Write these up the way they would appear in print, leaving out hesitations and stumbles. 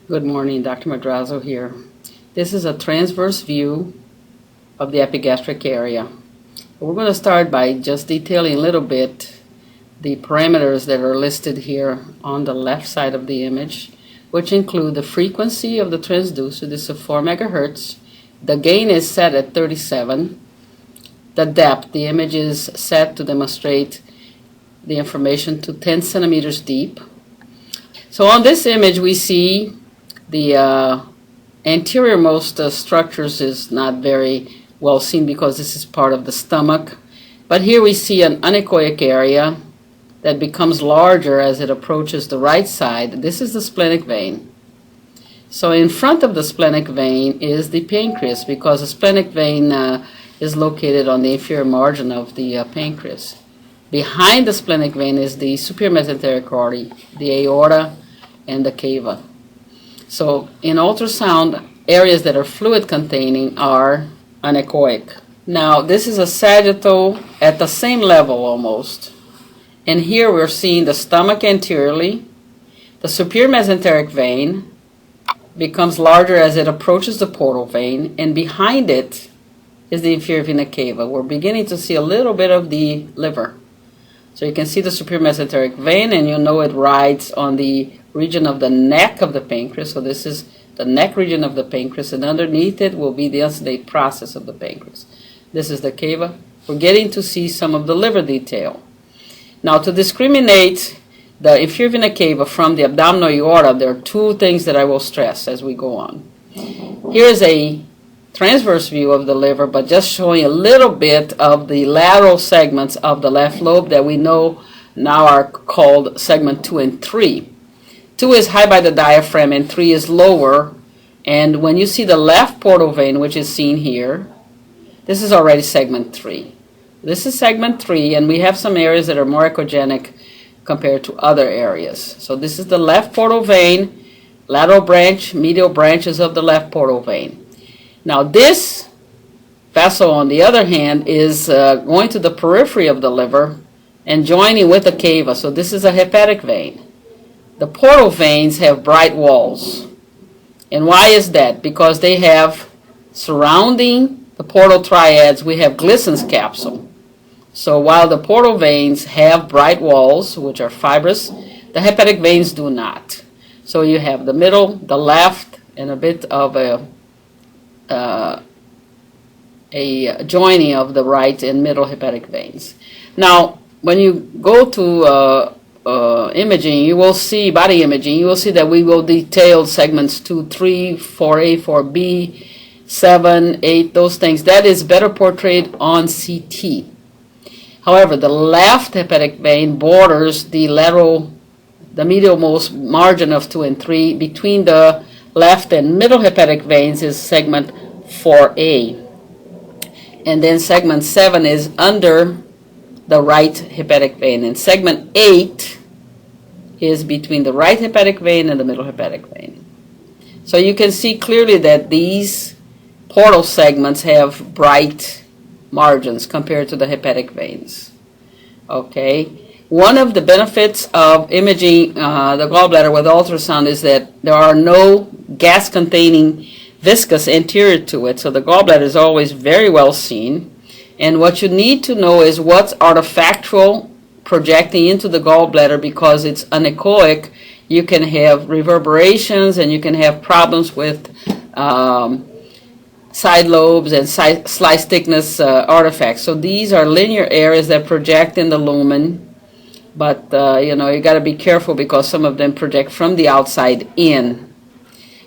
Good morning, Dr. Madrazo here. This is a transverse view of the epigastric area. We're going to start by just detailing a little bit the parameters that are listed here on the left side of the image, which include the frequency of the transducer. This is 4 megahertz. The gain is set at 37. The depth, the image is set to demonstrate the information to 10 centimeters deep. So on this image we see the anterior-most structures is not very well seen because this is part of the stomach. But here we see an anechoic area that becomes larger as it approaches the right side. This is the splenic vein. So in front of the splenic vein is the pancreas, because the splenic vein is located on the inferior margin of the pancreas. Behind the splenic vein is the superior mesenteric artery, the aorta, and the cava. So in ultrasound, areas that are fluid containing are anechoic. Now this is a sagittal at the same level almost. And here we're seeing the stomach anteriorly. The superior mesenteric vein becomes larger as it approaches the portal vein, and behind it is the inferior vena cava. We're beginning to see a little bit of the liver. So you can see the superior mesenteric vein, and you know it rides on the region of the neck of the pancreas. So this is the neck region of the pancreas, and underneath it will be the osseous process of the pancreas. This is the cava. We're getting to see some of the liver detail. Now, to discriminate the inferior vena cava from the abdominal aorta, there are two things that I will stress as we go on. Here is a transverse view of the liver, but just showing a little bit of the lateral segments of the left lobe that we know now are called segment 2 and 3. 2 is high by the diaphragm and 3 is lower. And when you see the left portal vein, which is seen here, this is already segment 3. This is segment 3, and we have some areas that are more echogenic compared to other areas. So this is the left portal vein, lateral branch, medial branches of the left portal vein. Now this vessel, on the other hand, is going to the periphery of the liver and joining with the cava. So this is a hepatic vein. The portal veins have bright walls. And why is that? Because they have, surrounding the portal triads, we have Glisson's capsule. So while the portal veins have bright walls, which are fibrous, the hepatic veins do not. So you have the middle, the left, and a bit of a joining of the right and middle hepatic veins. Now, when you go to imaging, you will see, body imaging, you will see that we will detail segments 2, 3, 4A, 4B, 7, 8, those things. That is better portrayed on CT. However, the left hepatic vein borders the medialmost margin of 2 and 3. Between the left and middle hepatic veins is segment 4A. And then segment 7 is under the right hepatic vein. And segment 8 is between the right hepatic vein and the middle hepatic vein. So you can see clearly that these portal segments have bright margins compared to the hepatic veins. Okay. One of the benefits of imaging the gallbladder with ultrasound is that there are no gas-containing viscous anterior to it, so the gallbladder is always very well seen. And what you need to know is what's artifactual projecting into the gallbladder. Because it's anechoic, you can have reverberations and you can have problems with side lobes and slice thickness artifacts. So these are linear areas that project in the lumen, but you got to be careful because some of them project from the outside in.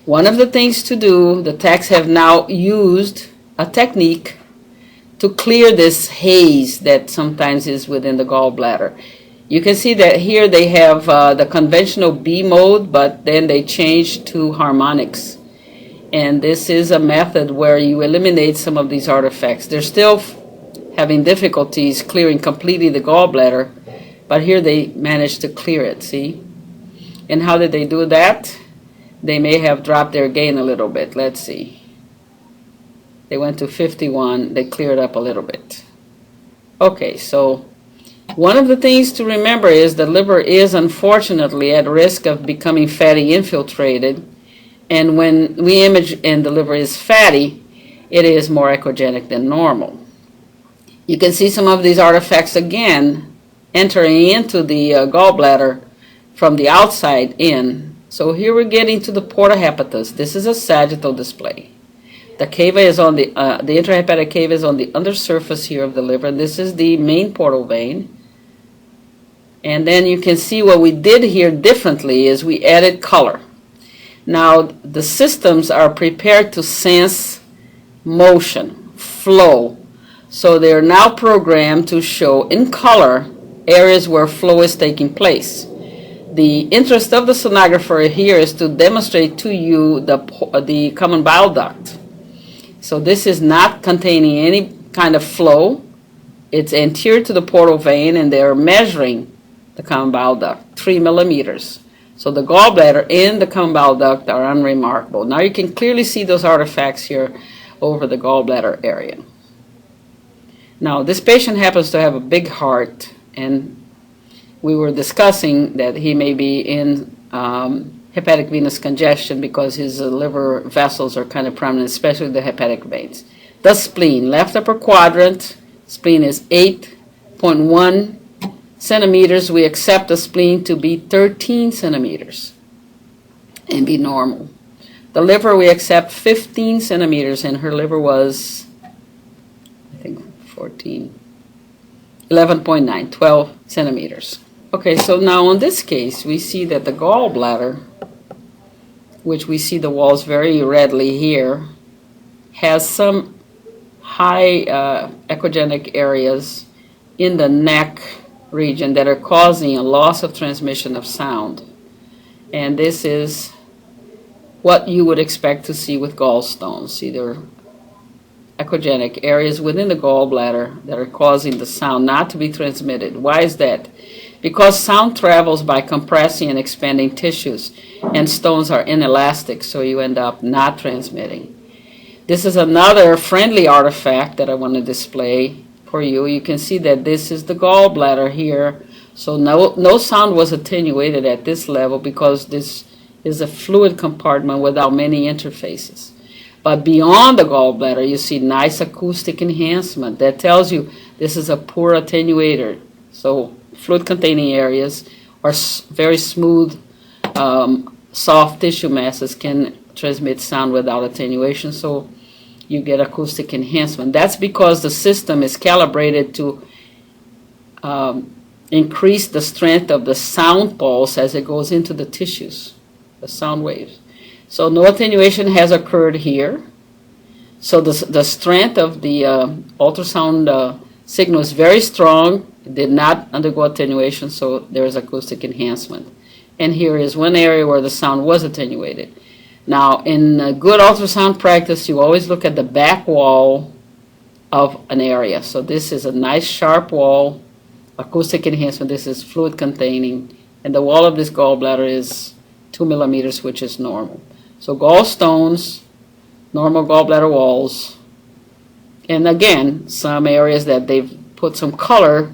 One of the things to do, the techs have now used a technique to clear this haze that sometimes is within the gallbladder. You can see that here they have the conventional B mode, but then they changed to harmonics. And this is a method where you eliminate some of these artifacts. They're still having difficulties clearing completely the gallbladder, but here they managed to clear it, see? And how did they do that? They may have dropped their gain a little bit. Let's see. They went to 51. They cleared up a little bit. Okay, so one of the things to remember is the liver is unfortunately at risk of becoming fatty infiltrated And when we image and the liver is fatty, it is more echogenic than normal. You can see some of these artifacts again entering into the gallbladder from the outside in. So here we're getting to the porta hepatis. This is a sagittal display. The cava is on the intrahepatic cava is on the undersurface here of the liver. This is the main portal vein. And then you can see what we did here differently is we added color. Now the systems are prepared to sense motion, flow. So they're now programmed to show in color areas where flow is taking place. The interest of the sonographer here is to demonstrate to you the common bile duct. So this is not containing any kind of flow. It's anterior to the portal vein, and they're measuring the common bile duct, 3 millimeters. So the gallbladder and the common bile duct are unremarkable. Now you can clearly see those artifacts here over the gallbladder area. Now this patient happens to have a big heart, and we were discussing that he may be in hepatic venous congestion because his liver vessels are kind of prominent, especially the hepatic veins. The spleen, left upper quadrant, spleen is 8.1 centimeters. We accept the spleen to be 13 centimeters and be normal. The liver, we accept 15 centimeters, and her liver was, I think, 11.9, 12 centimeters. Okay, so now in this case, we see that the gallbladder, which we see the walls very redly here, has some high echogenic areas in the neck region that are causing a loss of transmission of sound. And this is what you would expect to see with gallstones. See, there are echogenic areas within the gallbladder that are causing the sound not to be transmitted. Why is that? Because sound travels by compressing and expanding tissues, and stones are inelastic, so you end up not transmitting. This is another friendly artifact that I want to display for you. You can see that this is the gallbladder here, so no sound was attenuated at this level because this is a fluid compartment without many interfaces. But beyond the gallbladder, you see nice acoustic enhancement. That tells you this is a poor attenuator. So fluid-containing areas or very smooth, soft tissue masses can transmit sound without attenuation, so you get acoustic enhancement. That's because the system is calibrated to increase the strength of the sound pulse as it goes into the tissues, the sound waves. So no attenuation has occurred here. So the strength of the ultrasound signal is very strong. It did not undergo attenuation, so there is acoustic enhancement. And here is one area where the sound was attenuated. Now, in good ultrasound practice, you always look at the back wall of an area. So this is a nice sharp wall, acoustic enhancement. This is fluid containing, and the wall of this gallbladder is 2 millimeters, which is normal. So gallstones, normal gallbladder walls, and again, some areas that they've put some color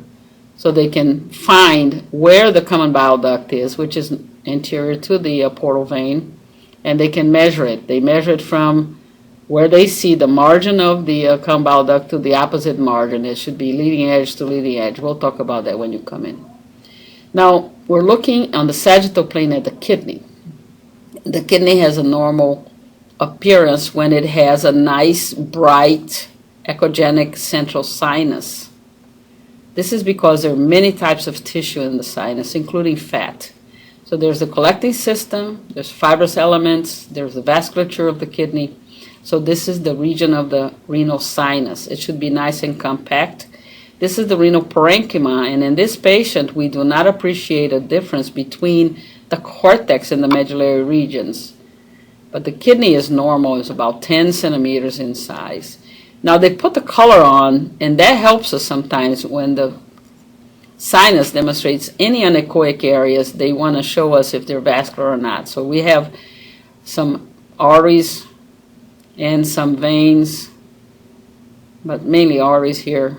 so they can find where the common bile duct is, which is anterior to the portal vein, and they can measure it. They measure it from where they see the margin of the common bile duct to the opposite margin. It should be leading edge to leading edge. We'll talk about that when you come in. Now, we're looking on the sagittal plane at the kidney. The kidney has a normal appearance when it has a nice, bright, echogenic central sinus. This is because there are many types of tissue in the sinus, including fat. So there's the collecting system, there's fibrous elements, there's the vasculature of the kidney. So this is the region of the renal sinus. It should be nice and compact. This is the renal parenchyma, and in this patient, we do not appreciate a difference between the cortex and the medullary regions. But the kidney is normal, it's about 10 centimeters in size. Now they put the color on, and that helps us sometimes when the sinus demonstrates any anechoic areas. They want to show us if they're vascular or not. So we have some arteries and some veins, but mainly arteries here.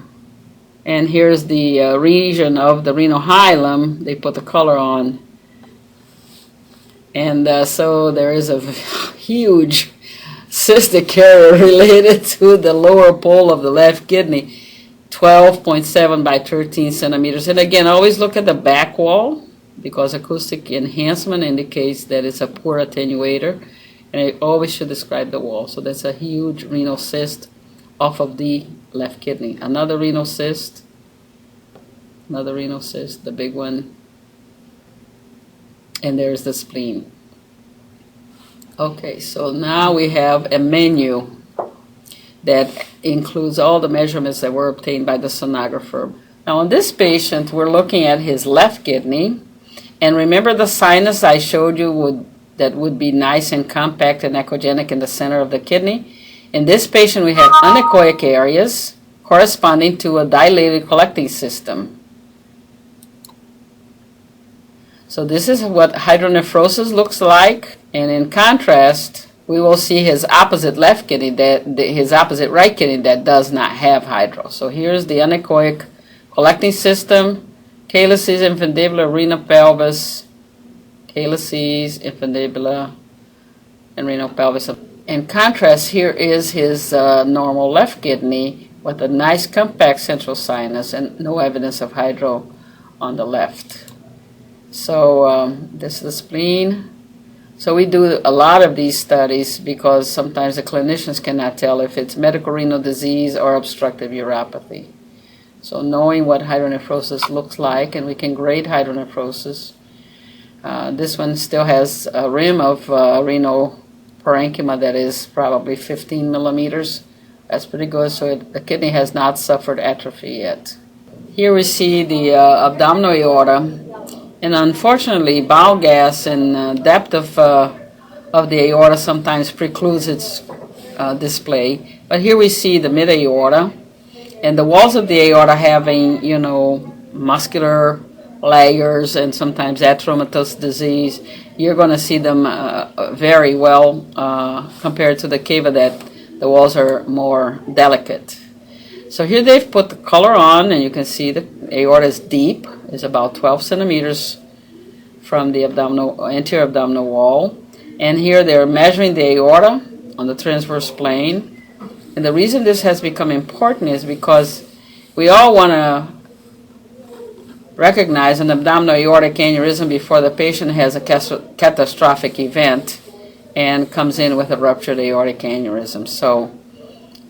And here's the region of the renal hilum. They put the color on. And so there is a huge cystic area related to the lower pole of the left kidney, 12.7 by 13 centimeters. And again, always look at the back wall because acoustic enhancement indicates that it's a poor attenuator, and I always should describe the wall. So that's a huge renal cyst off of the left kidney. Another renal cyst, the big one, and there's the spleen. Okay, so now we have a menu that includes all the measurements that were obtained by the sonographer. Now on this patient, we're looking at his left kidney, and remember the sinus I showed you that would be nice and compact and echogenic in the center of the kidney. In this patient, we have anechoic areas corresponding to a dilated collecting system. So this is what hydronephrosis looks like, and in contrast, we will see his opposite left kidney, his opposite right kidney that does not have hydro. So here's the anechoic collecting system, calyces, infundibula, renal pelvis, calyces, infundibula, and renal pelvis. In contrast, here is his normal left kidney with a nice compact central sinus and no evidence of hydro on the left. So this is the spleen. So we do a lot of these studies because sometimes the clinicians cannot tell if it's medical renal disease or obstructive uropathy. So knowing what hydronephrosis looks like, and we can grade hydronephrosis. This one still has a rim of renal parenchyma that is probably 15 millimeters. That's pretty good, so the kidney has not suffered atrophy yet. Here we see the abdominal aorta. And unfortunately, bowel gas and depth of the aorta sometimes precludes its display. But here we see the mid-aorta, and the walls of the aorta having, muscular layers and sometimes atromatous disease. You're going to see them very well compared to the cava that the walls are more delicate. So here they've put the color on, and you can see the aorta is deep. It's about 12 centimeters from the anterior abdominal wall. And here they're measuring the aorta on the transverse plane. And the reason this has become important is because we all want to recognize an abdominal aortic aneurysm before the patient has a catastrophic event and comes in with a ruptured aortic aneurysm. So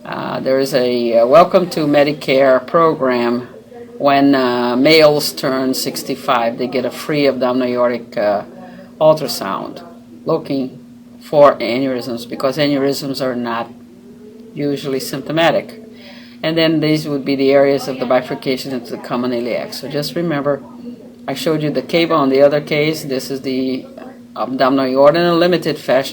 there is a Welcome to Medicare program. When males turn 65, they get a free abdominal aortic ultrasound looking for aneurysms because aneurysms are not usually symptomatic. And then these would be the areas of the bifurcation into the common iliac. So just remember, I showed you the cava on the other case. This is the abdominal aorta in a limited fashion.